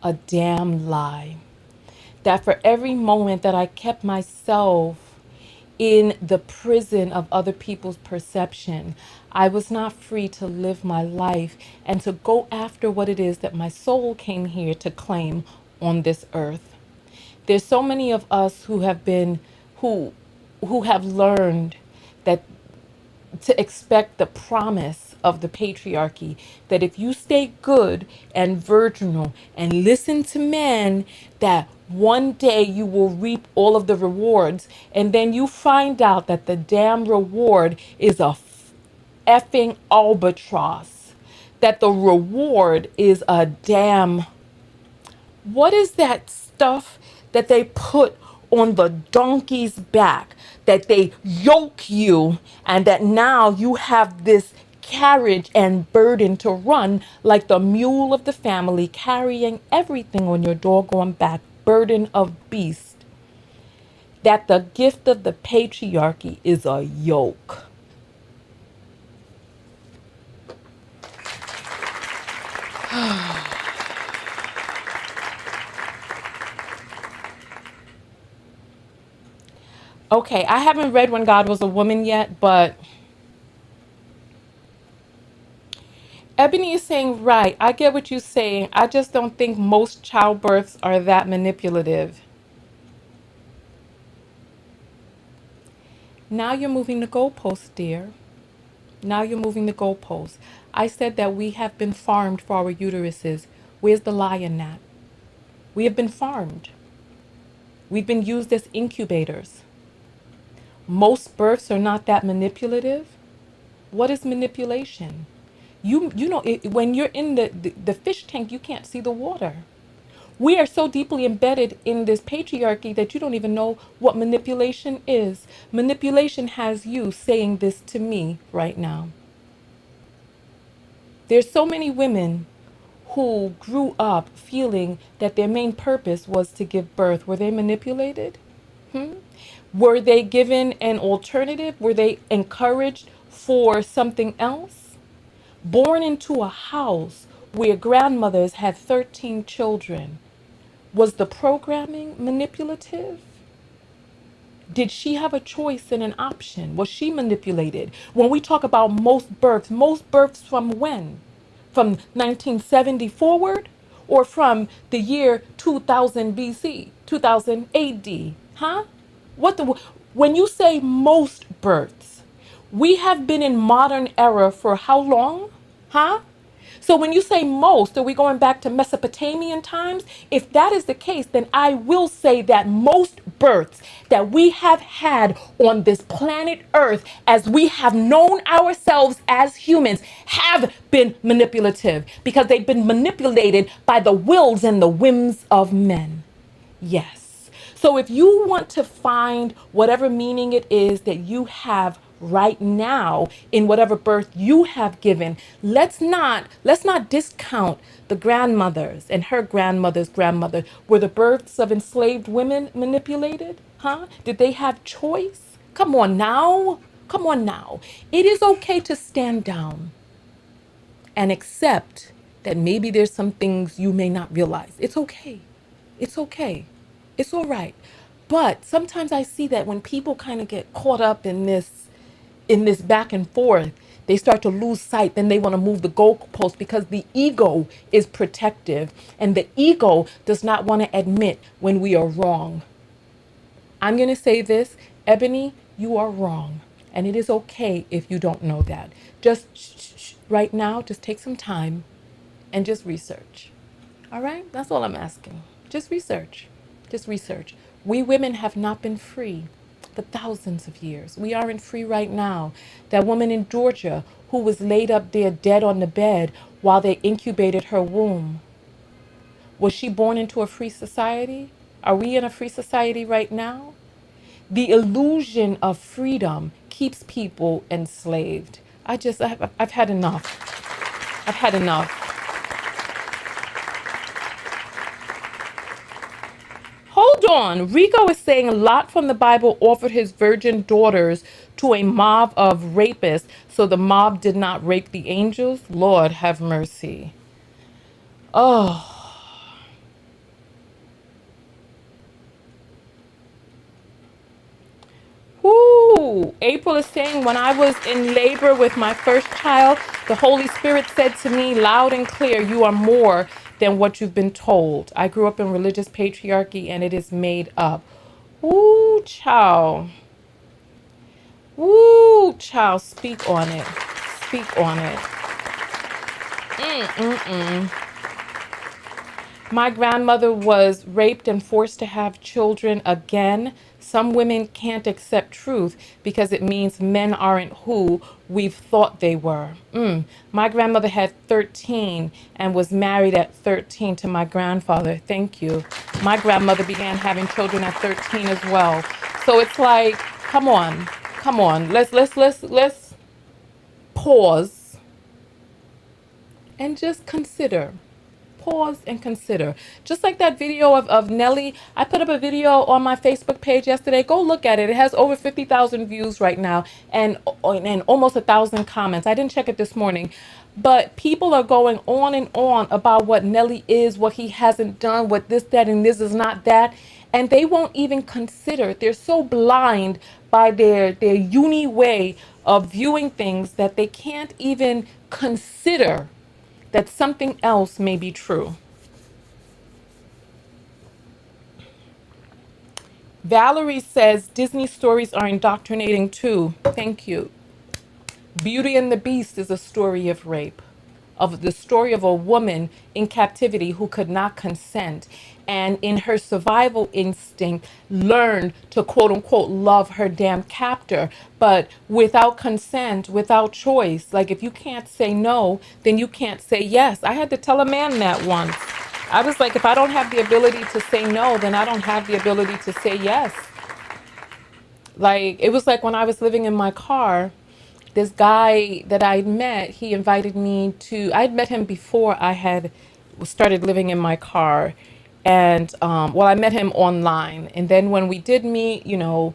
Speaker 1: a damn lie. That for every moment that I kept myself in the prison of other people's perception, I was not free to live my life and to go after what it is that my soul came here to claim on this earth. There's so many of us who have been who have learned that to expect the promise of the patriarchy, that if you stay good and virginal and listen to men, that one day you will reap all of the rewards, and then you find out that the damn reward is a effing albatross, that the reward is a damn, what is that stuff that they put on the donkey's back, that they yoke you, and that now you have this carriage and burden to run like the mule of the family, carrying everything on your doggone back, burden of beast, that the gift of the patriarchy is a yoke. Okay, I haven't read When God Was a Woman yet, but Ebony is saying, right, I get what you're saying. I just don't think most childbirths are that manipulative. Now you're moving the goalposts, dear. Now you're moving the goalposts. I said that we have been farmed for our uteruses. Where's the lie in that? We have been farmed. We've been used as incubators. Most births are not that manipulative. What is manipulation? You know, when you're in the fish tank, you can't see the water. We are so deeply embedded in this patriarchy that you don't even know what manipulation is. Manipulation has you saying this to me right now. There's so many women who grew up feeling that their main purpose was to give birth. Were they manipulated? Were they given an alternative? Were they encouraged for something else? Born into a house where grandmothers had 13 children, was the programming manipulative? Did she have a choice and an option? Was she manipulated? When we talk about most births from when? From 1970 forward? Or from the year 2000 BC, 2000 AD? Huh? When you say most births, we have been in modern era for how long? Huh? So when you say most, are we going back to Mesopotamian times? If that is the case, then I will say that most births that we have had on this planet Earth, as we have known ourselves as humans, have been manipulative because they've been manipulated by the wills and the whims of men. Yes. So if you want to find whatever meaning it is that you have right now in whatever birth you have given, let's not discount the grandmothers and her grandmother's grandmother. Were the births of enslaved women manipulated? Huh? Did they have choice? Come on now. Come on now. It is okay to stand down and accept that maybe there's some things you may not realize. It's okay. It's okay. It's all right. But sometimes I see that when people kind of get caught up in this back and forth, they start to lose sight. Then they want to move the goalpost because the ego is protective and the ego does not want to admit when we are wrong. I'm going to say this, Ebony, you are wrong. And it is okay if you don't know that. Just right now, just take some time and just research. All right? That's all I'm asking. Just research. Just research. We women have not been free for thousands of years. We aren't free right now. That woman in Georgia who was laid up there dead on the bed while they incubated her womb, was she born into a free society? Are we in a free society right now? The illusion of freedom keeps people enslaved. I've had enough. I've had enough. Hold on. Rico is saying Lot from the Bible offered his virgin daughters to a mob of rapists, so the mob did not rape the angels. Lord have mercy. Oh. Whoo! April is saying, when I was in labor with my first child, the Holy Spirit said to me loud and clear, you are more than what you've been told. I grew up in religious patriarchy and it is made up. Woo, child. Woo, child. Speak on it. Speak on it. My grandmother was raped and forced to have children again. Some women can't accept truth because it means men aren't who we've thought they were. My grandmother had 13 and was married at 13 to my grandfather. Thank you. My grandmother began having children at 13 as well. So it's like, come on, come on. Let's pause and just consider. Pause and consider. Just like that video of Nelly. I put up a video on my Facebook page yesterday. Go look at it. It has over 50,000 views right now and almost 1,000 comments. I didn't check it this morning. But people are going on and on about what Nelly is, what he hasn't done, what this, that, and this is not that. And they won't even consider. They're so blind by their uni way of viewing things that they can't even consider that something else may be true. Valerie says Disney stories are indoctrinating too. Thank you. Beauty and the Beast is a story of rape, of the story of a woman in captivity who could not consent and in her survival instinct learned to quote unquote love her damn captor, but without consent, without choice. Like if you can't say no, then you can't say yes. I had to tell a man that once. I was like, if I don't have the ability to say no, then I don't have the ability to say yes. Like it was like when I was living in my car, this guy that I'd met, he invited me to, I'd met him before I had started living in my car. And, well, I met him online. And then when we did meet, you know,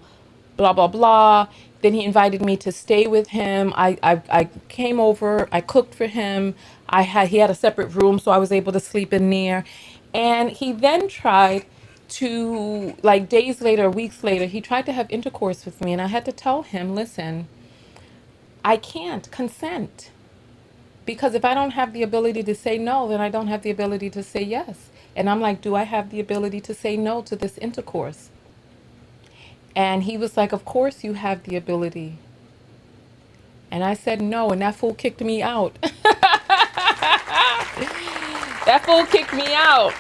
Speaker 1: blah, blah, blah, then he invited me to stay with him. I came over, I cooked for him. He had a separate room, so I was able to sleep in there. And he then tried to, like days later, weeks later, he tried to have intercourse with me. And I had to tell him, listen, I can't consent because if I don't have the ability to say no, then I don't have the ability to say yes. And I'm like, do I have the ability to say no to this intercourse? And he was like, of course you have the ability. And I said no, and that fool kicked me out. That fool kicked me out.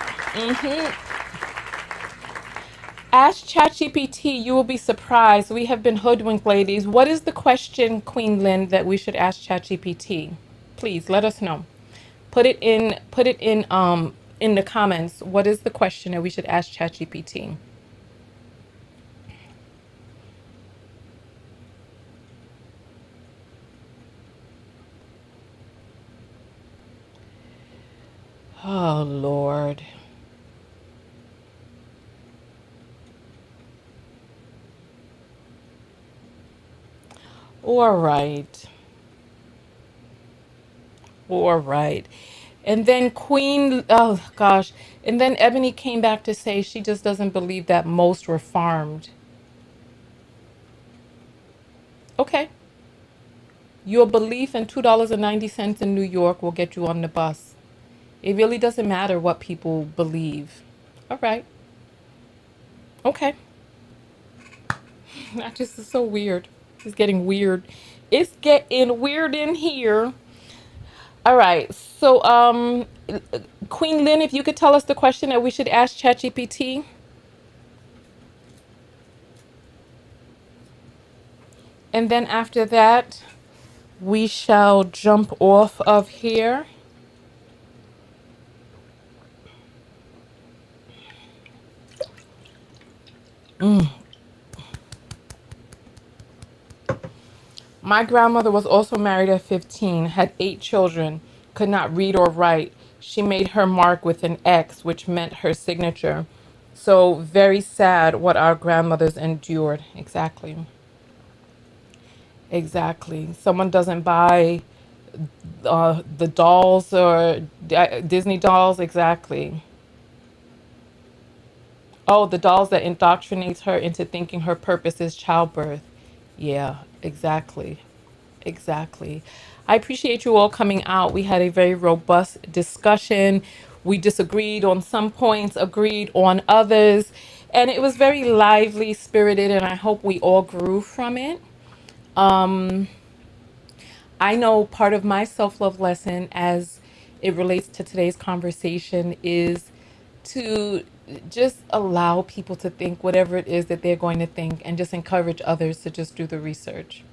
Speaker 1: Ask ChatGPT, you will be surprised. We have been hoodwinked, ladies. What is the question, Queen Lynn, that we should ask ChatGPT? Please let us know. Put it in the comments. What is the question that we should ask ChatGPT? Oh Lord. All right. All right. And then Queen, oh gosh. And then Ebony came back to say she just doesn't believe that most were farmed. Okay. Your belief in $2.90 in New York will get you on the bus. It really doesn't matter what people believe. All right. Okay. That just is so weird. It's getting weird. It's getting weird in here. All right. So, Queen Lynn, if you could tell us the question that we should ask ChatGPT. And then after that, we shall jump off of here. My grandmother was also married at 15, had 8 children, could not read or write. She made her mark with an X, which meant her signature. So very sad what our grandmothers endured. Exactly. Exactly. Someone doesn't buy the dolls or Disney dolls. Exactly. Oh, the dolls that indoctrinates her into thinking her purpose is childbirth. Yeah, exactly. Exactly. I appreciate you all coming out. We had a very robust discussion. We disagreed on some points, agreed on others, and it was very lively, spirited, and I hope we all grew from it. I know part of my self love lesson as it relates to today's conversation is to just allow people to think whatever it is that they're going to think and just encourage others to just do the research.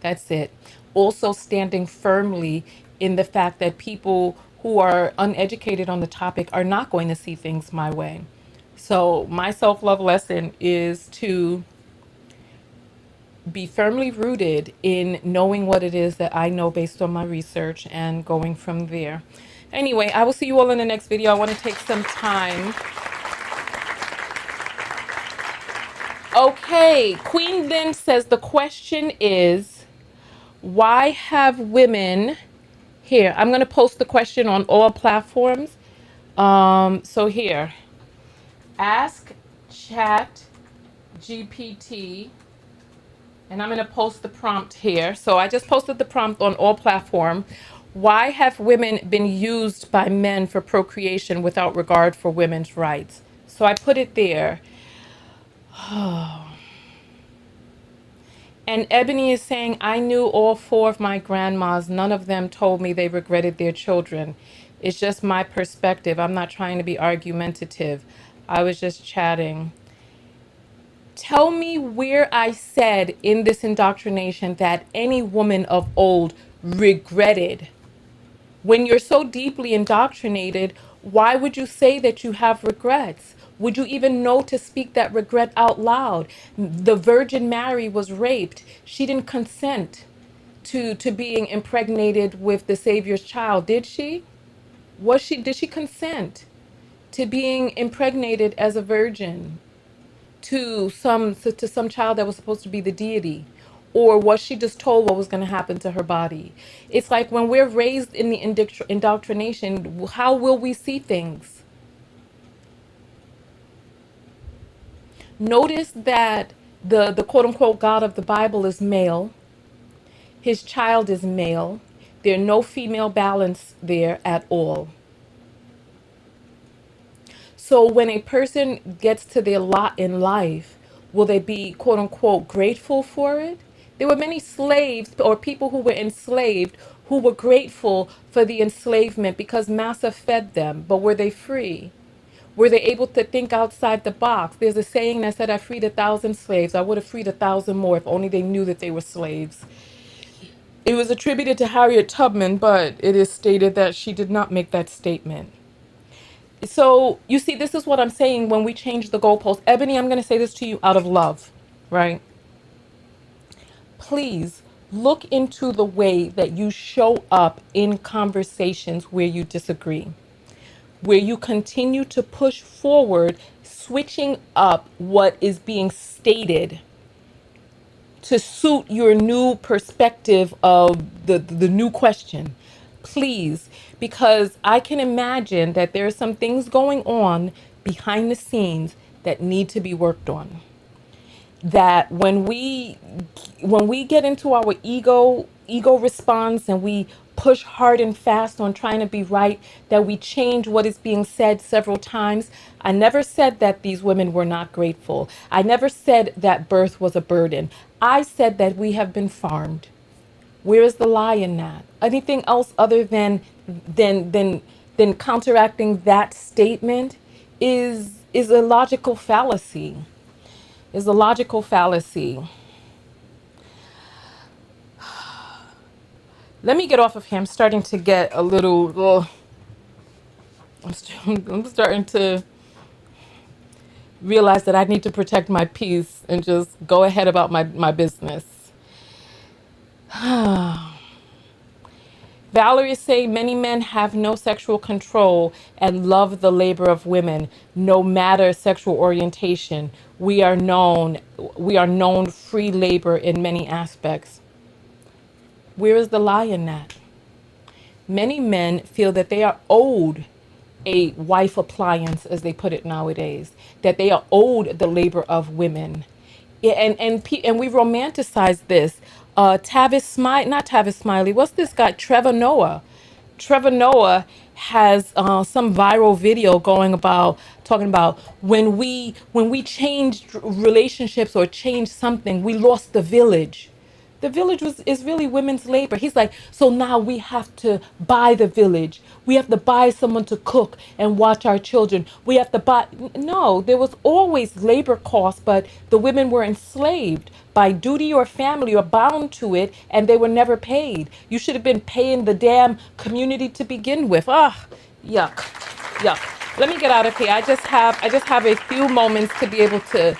Speaker 1: That's it. Also, standing firmly in the fact that people who are uneducated on the topic are not going to see things my way. So, my self love lesson is to be firmly rooted in knowing what it is that I know based on my research and going from there. Anyway, I will see you all in the next video. I want to take some time. Okay, Queen then says the question is, why have women here? I'm going to post the question on all platforms. So here, ask Chat GPT, and I'm going to post the prompt here. So I just posted the prompt on all platforms. Why have women been used by men for procreation without regard for women's rights? So I put it there. And Ebony is saying, I knew all 4 of my grandmas. None of them told me they regretted their children. It's just my perspective. I'm not trying to be argumentative. I was just chatting. Tell me where I said in this indoctrination that any woman of old regretted. When you're so deeply indoctrinated, why would you say that you have regrets? Would you even know to speak that regret out loud? The Virgin Mary was raped. She didn't consent to being impregnated with the Savior's child, did she? Did she consent to being impregnated as a virgin to some child that was supposed to be the deity? Or was she just told what was going to happen to her body? It's like when we're raised in the indoctrination, how will we see things? Notice that the quote unquote God of the Bible is male, his child is male. There's no female balance there at all. So when a person gets to their lot in life, will they be quote unquote grateful for it? There were many slaves or people who were enslaved who were grateful for the enslavement because massa fed them, but were they free? Were they able to think outside the box? There's a saying that said, I freed 1,000 slaves. I would have freed 1,000 more if only they knew that they were slaves. It was attributed to Harriet Tubman, but it is stated that she did not make that statement. So you see, this is what I'm saying when we change the goalpost. Ebony, I'm going to say this to you out of love, right? Please look into the way that you show up in conversations where you disagree, where you continue to push forward, switching up what is being stated to suit your new perspective of the new question. please, because I can imagine that there are some things going on behind the scenes that need to be worked on. That when we get into our ego response and we push hard and fast on trying to be right, that we change what is being said several times. I never said that these women were not grateful. I never said that birth was a burden. I said that we have been farmed. Where is the lie in that? Anything else other than counteracting that statement is a logical fallacy. Is a logical fallacy. Let me get off of here. I'm starting to get a little. I'm starting to realize that I need to protect my peace and just go ahead about my business. Valerie is saying many men have no sexual control and love the labor of women, no matter sexual orientation. We are known free labor in many aspects. Where is the lie in that? Many men feel that they are owed a wife appliance, as they put it nowadays, that they are owed the labor of women. Yeah, and we romanticize this. Not Tavis Smiley. What's this guy? Trevor Noah. Trevor Noah has some viral video talking about when we changed relationships or changed something, we lost the village. The village is really women's labor. He's like, so now we have to buy the village. We have to buy someone to cook and watch our children. We have to buy. No, there was always labor costs, but the women were enslaved by duty or family or bound to it, and they were never paid. You should have been paying the damn community to begin with. Ah, yuck, yuck. Let me get out of here. I just have a few moments to be able to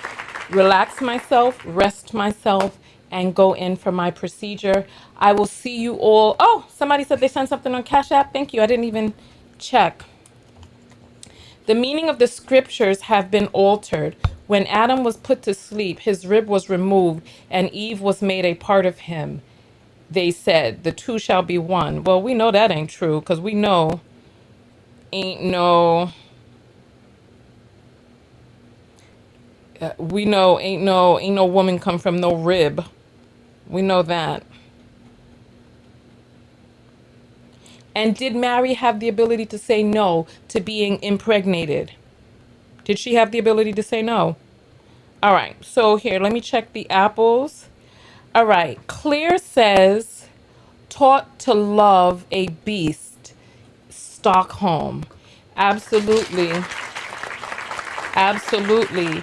Speaker 1: relax myself, rest myself, and go in for my procedure. I will see you all. Oh, somebody said they sent something on Cash App. Thank you. I didn't even check. The meaning of the scriptures have been altered. When Adam was put to sleep, his rib was removed, and Eve was made a part of him. They said, the two shall be one. Well, we know that ain't true, because we know ain't no woman come from no rib. We know that. And did Mary have the ability to say no to being impregnated? Did she have the ability to say no? All right, so here, let me check the apples. All right, Claire says, taught to love a beast, Stockholm. Absolutely. Absolutely.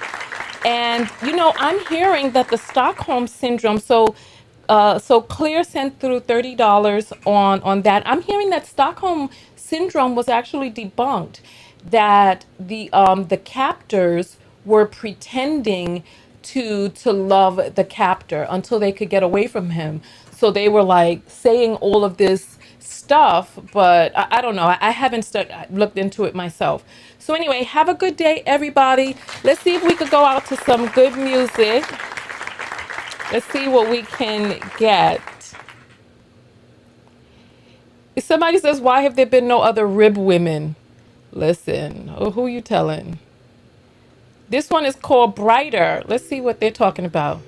Speaker 1: And, I'm hearing that the Stockholm syndrome, so Claire sent through $30 on that. I'm hearing that Stockholm syndrome was actually debunked, that the captors were pretending to love the captor until they could get away from him. So they were like saying all of this stuff, but I don't know. I haven't looked into it myself. So anyway, have a good day, everybody. Let's see if we could go out to some good music. Let's see what we can get. If somebody says, why have there been no other rib women? Listen, who you telling? This one is called Brighter. Let's see what they're talking about.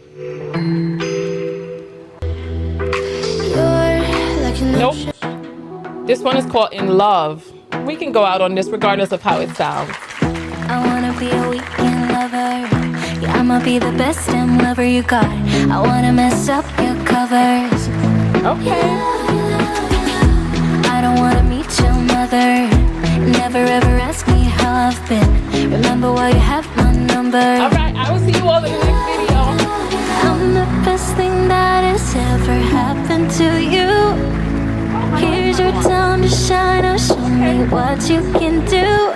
Speaker 1: Nope. This one is called In Love. We can go out on this regardless of how it sounds.
Speaker 2: I wanna be a weekend lover. Yeah, I'ma be the best damn lover you got. I wanna mess up your covers.
Speaker 1: Okay.
Speaker 2: I don't wanna meet your mother. Never ever ask me how I've been. Remember why you have my number.
Speaker 1: All right, I will see you all in the next video.
Speaker 2: I'm the best thing that has ever happened to you. Here's your time to shine. Now show me what you can do.